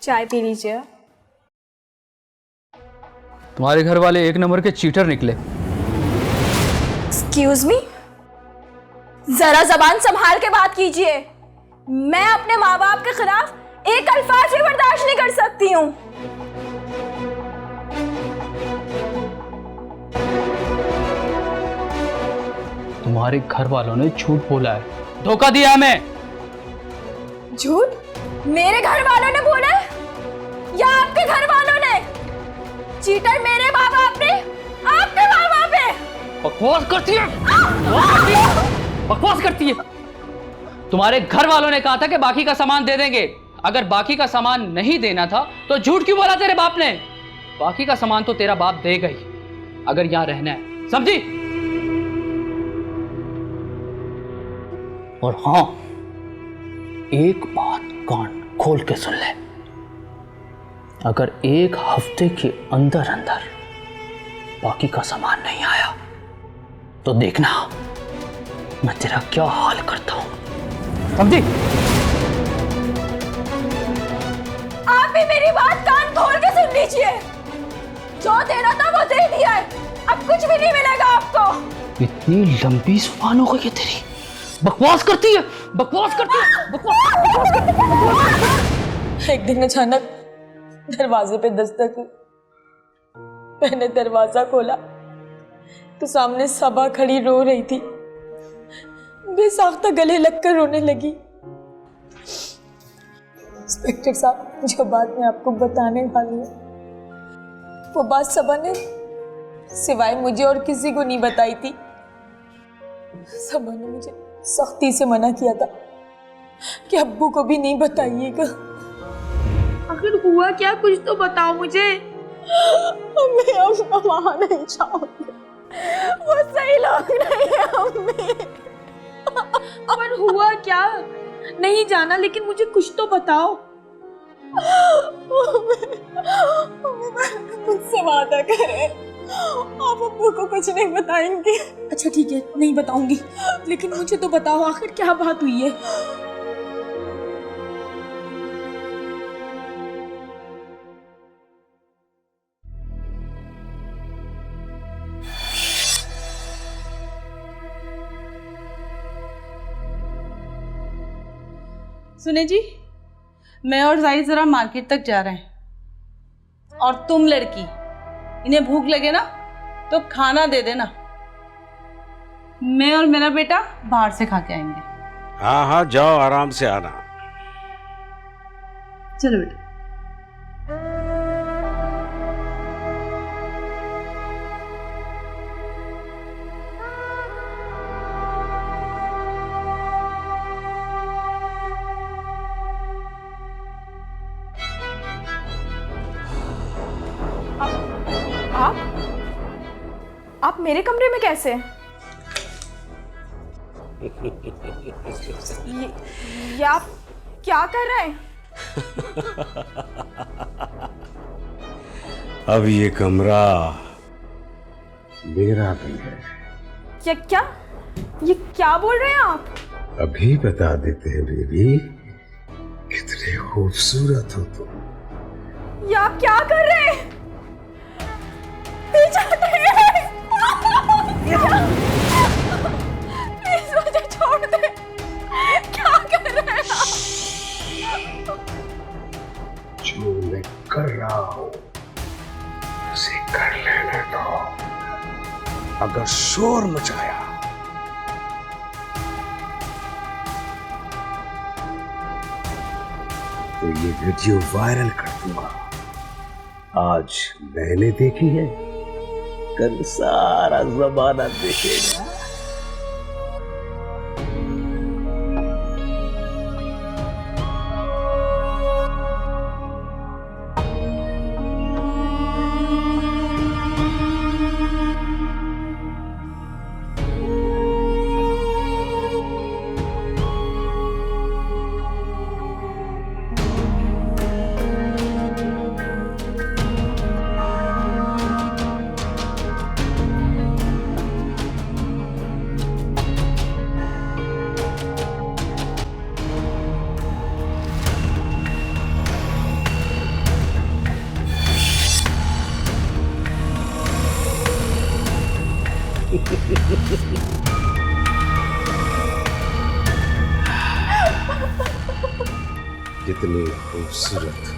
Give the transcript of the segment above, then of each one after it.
चाय पी लीजिए। तुम्हारे घर वाले एक नंबर के चीटर निकले। एक्सक्यूज मी, जरा जबान संभाल के बात कीजिए। मैं अपने माँ बाप के खिलाफ एक अल्फाज भी बर्दाश्त नहीं कर सकती हूँ। तुम्हारे घर वालों ने झूठ बोला है, धोखा दिया हमें। झूठ? मेरे घर वालों ने बोला है या आपके घर वालों ने? चीटर मेरे माँ बाप ने, आपके माँ बाप है। बकवास करती है, बकवास करती है। तुम्हारे घर वालों ने कहा था कि बाकी का सामान दे देंगे। अगर बाकी का सामान नहीं देना था तो झूठ क्यों बोला तेरे बाप ने? बाकी का सामान तो तेरा बाप देगा ही, अगर यहां रहना है, समझी? और हां, एक बात कान खोल के सुन ले। अगर एक हफ्ते के अंदर अंदर बाकी का सामान नहीं आया तो देखना मैं तेरा क्या हाल करता हूं, समझी? आप भी मेरी बात कान खोल के सुन लीजिए। जो देना था वो दे दिया है, अब कुछ भी नहीं मिलेगा आपको। इतनी लंबी जुबान हो गई है तेरी, बकवास करती है, बकवास करती है, बकवास करती है। एक दिन अचानक दरवाजे पे दस्तक हुई। मैंने दरवाजा खोला तो सामने सबा खड़ी रो रही थी, बेसाख्ता गले लगकर रोने लगी। इंस्पेक्टर साहब, जो बात मैं आपको बताने वाली हूँ, वो बात सबा ने सिवाय मुझे और किसी को नहीं बताई थी। सबा ने मुझे सख्ती से मना किया था कि अब्बू को भी नहीं बताइएगा। आखिर हुआ क्या, कुछ तो बताओ मुझे। मैं अब वहां नहीं जाऊंगी, वो सही लोग नहीं है अम्मी। पर हुआ क्या? नहीं जाना, लेकिन मुझे कुछ तो बताओ। मुझसे वादा करे, आप अब्बू को कुछ नहीं बताएंगे। अच्छा ठीक है, नहीं बताऊंगी, लेकिन मुझे तो बताओ आखिर क्या बात हुई है। सुने जी, मैं और जाहिद जरा मार्केट तक जा रहे हैं, और तुम लड़की, इन्हें भूख लगे ना तो खाना दे देना। मैं और मेरा बेटा बाहर से खा के आएंगे। हाँ हाँ, जाओ, आराम से आना। चलो बेटा। आप मेरे कमरे में कैसे? ये आप क्या कर रहे हैं? अब ये कमरा मेरा भी है। क्या ये क्या बोल रहे हैं आप? अभी बता देते हैं बेबी, कितने खूबसूरत हो तुम। ये आप क्या कर रहे हैं? पीछे हटिए। प्लीज मुझे छोड़ दे। क्या कर रहे हैं आप? जो मैं कर रहा हूं उसे कर लेने दो। अगर शोर मचाया तो ये वीडियो वायरल कर दूंगा। आज मैंने देखी है, कल सारा जमाना देखेगा। कितनी खूबसूरत,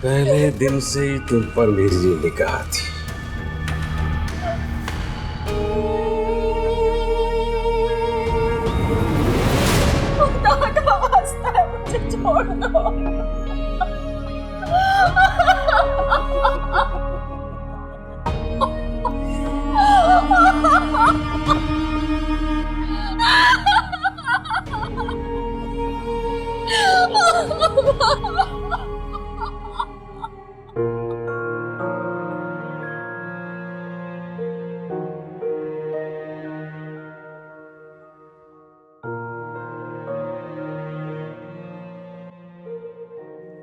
पहले दिन से ही तुम पर मेरी निगाह थी। खुदा का वास्ता है, मुझे छोड़ दो।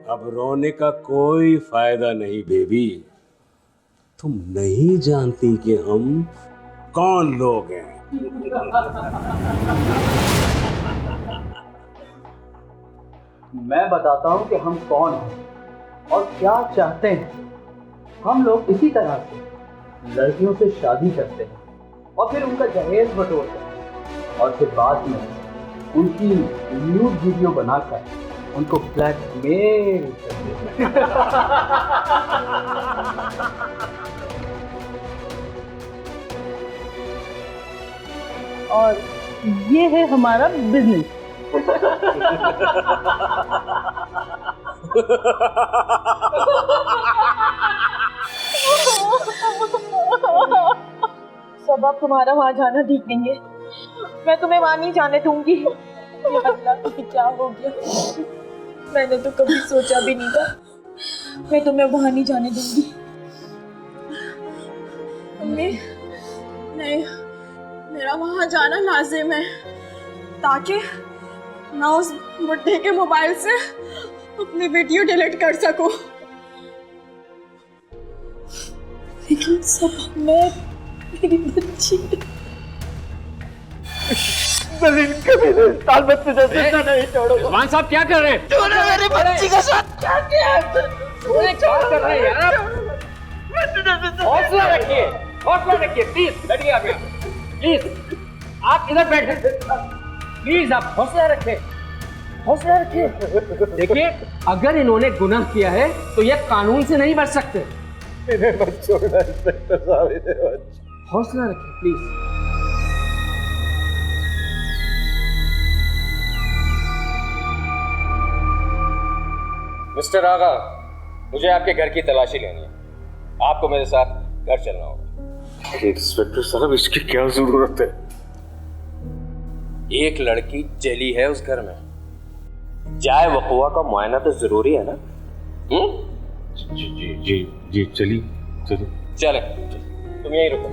अब रोने का कोई फायदा नहीं बेबी। तुम नहीं जानती कि हम कौन लोग हैं। मैं बताता हूं कि हम कौन हैं और क्या चाहते हैं। हम लोग इसी तरह से लड़कियों से शादी करते हैं और फिर उनका दहेज बटोरते हैं और फिर बाद में उनकी न्यूड वीडियो बनाकर उनको ब्लैकमेल करते हैं। और ये है हमारा बिजनेस। सब आप तुम्हारा वहां जाना ठीक नहीं है। मैं तुम्हें वहां नहीं जाने दूंगी। ये अल्लाह, तुम्हें क्या हो गया? मैंने तो कभी सोचा भी नहीं था मैं तुम्हें वहां नहीं जाने दूंगी। मम्मी, नहीं, मेरा वहां जाना लाजिम है ताकि मैं उस बुड्ढे के मोबाइल से अपनी वीडियो डिलीट कर सकूं। लेकिन सब मैं मेरी बच्ची रिजवान साहब क्या कर रहे हैं? तूने मेरी बच्ची के साथ क्या किया? क्या कर रहे हैं यार? हौसला रखिए, हौसला रखिए, प्लीज बैठिए आप यहाँ। प्लीज आप इधर बैठे, प्लीज आप हौसला रखें, हौसला रखिए। देखिए, अगर इन्होंने गुनाह किया है तो ये कानून से नहीं बच सकते। इन्हें मत छोड़ना इंस्पेक्टर साहब, इन्हें मत। हौसला रखिए प्लीज। मिस्टर आगा, मुझे आपके घर की तलाशी लेनी है। आपको मेरे साथ घर चलना होगा। इंस्पेक्टर साहब, इसकी क्या जरूरत है? एक लड़की जली है उस घर में, जाए वक़ुआ का मुआयना तो जरूरी है ना? जी जी जी जी, चलिए चलिए। चले, तुम यहीं रुको।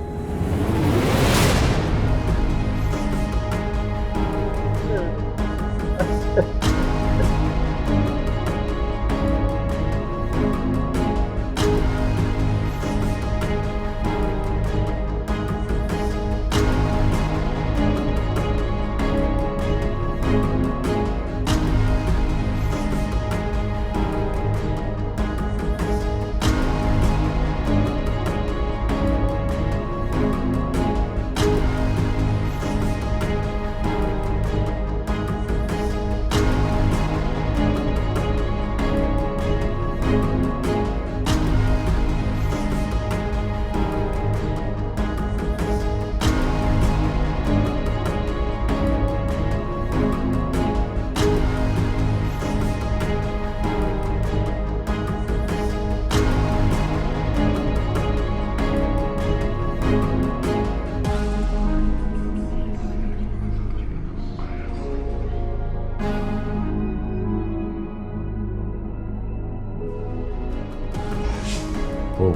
ओ,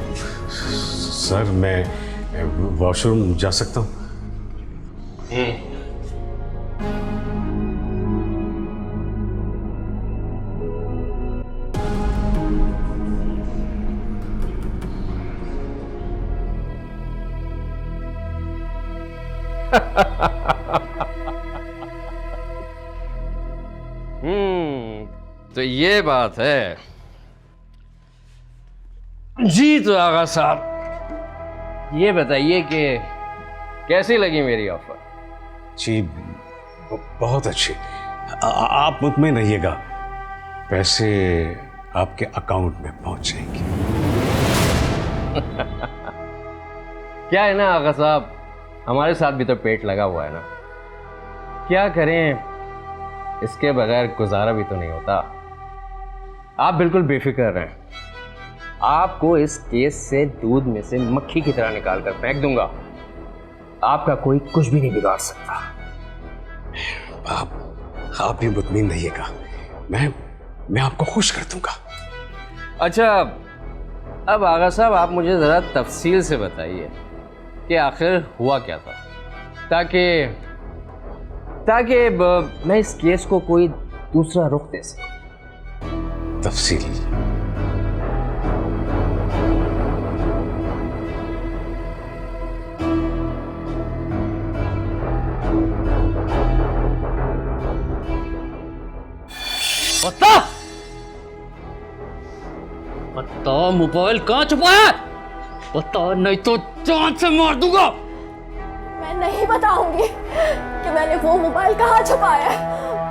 सर मैं वॉशरूम जा सकता हूँ? तो ये बात है जी। तो आगा साहब, ये बताइए कि कैसी लगी मेरी ऑफर? जी बहुत अच्छी। आप मुतमईन रहिएगा, पैसे आपके अकाउंट में पहुंचेंगे। क्या है ना आगा साहब, हमारे साथ भी तो पेट लगा हुआ है ना, क्या करें, इसके बगैर गुजारा भी तो नहीं होता। आप बिल्कुल बेफिक्र रहें, आपको इस केस से दूध में से मक्खी की तरह निकाल कर फेंक दूंगा। आपका कोई कुछ भी नहीं बिगाड़ सकता। आप भी मुतमिन रहिएगा, मैं आपको खुश कर दूंगा। अच्छा, अब आगा साहब आप मुझे ज़रा तफसील से बताइए कि आखिर हुआ क्या था, ताकि मैं इस केस को कोई दूसरा रुख दे सकूं। तफसील बता मोबाइल कहाँ छुपाया? बता, नहीं तो जान से मार दूंगा। मैं नहीं बताऊंगी कि मैंने वो मोबाइल कहाँ छुपाया है,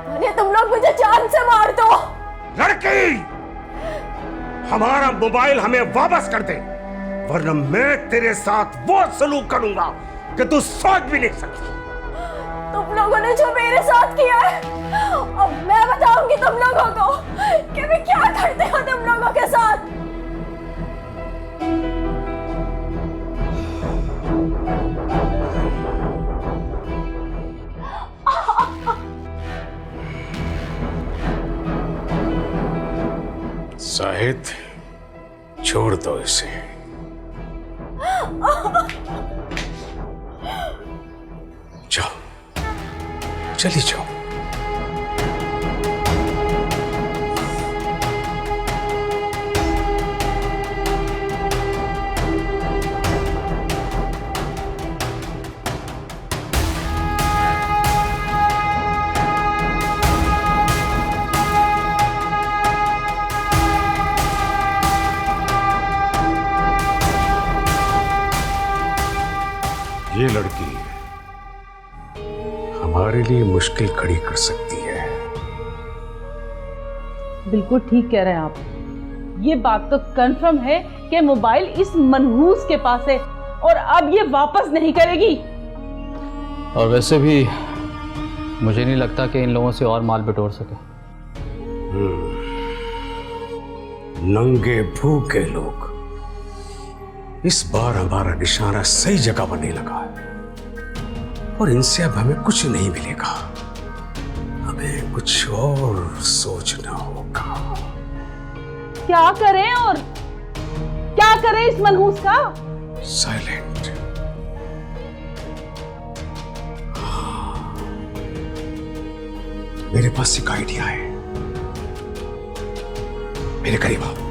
वरना तुम लोग मुझे जान से मार दो। लड़की, हमारा मोबाइल हमें वापस कर दे, वरना मैं तेरे साथ वो सलूक करूंगा कि तू सोच भी नहीं सकती। तुम लोगों ने जो मेरे साथ किया है, अब मैं बताऊंगी तुम लोगों को कि मैं क्या करते हो तुम लोगों के साथ। शाहिद, छोड़ दो इसे। जाओ, चली जाओ। ये लड़की हमारे लिए मुश्किल खड़ी कर सकती है। बिल्कुल ठीक कह रहे हैं आप। ये बात तो कंफर्म है कि मोबाइल इस मनहूस के पास है और अब ये वापस नहीं करेगी। और वैसे भी मुझे नहीं लगता कि इन लोगों से और माल बटोर सके। नंगे भूखे लोग, इस बार हमारा निशाना सही जगह बनने लगा है और इनसे अब हमें कुछ नहीं मिलेगा। हमें कुछ और सोचना होगा। क्या करें और क्या करें इस मनहूस का? साइलेंट। मेरे पास एक आइडिया है। मेरे करीब आओ।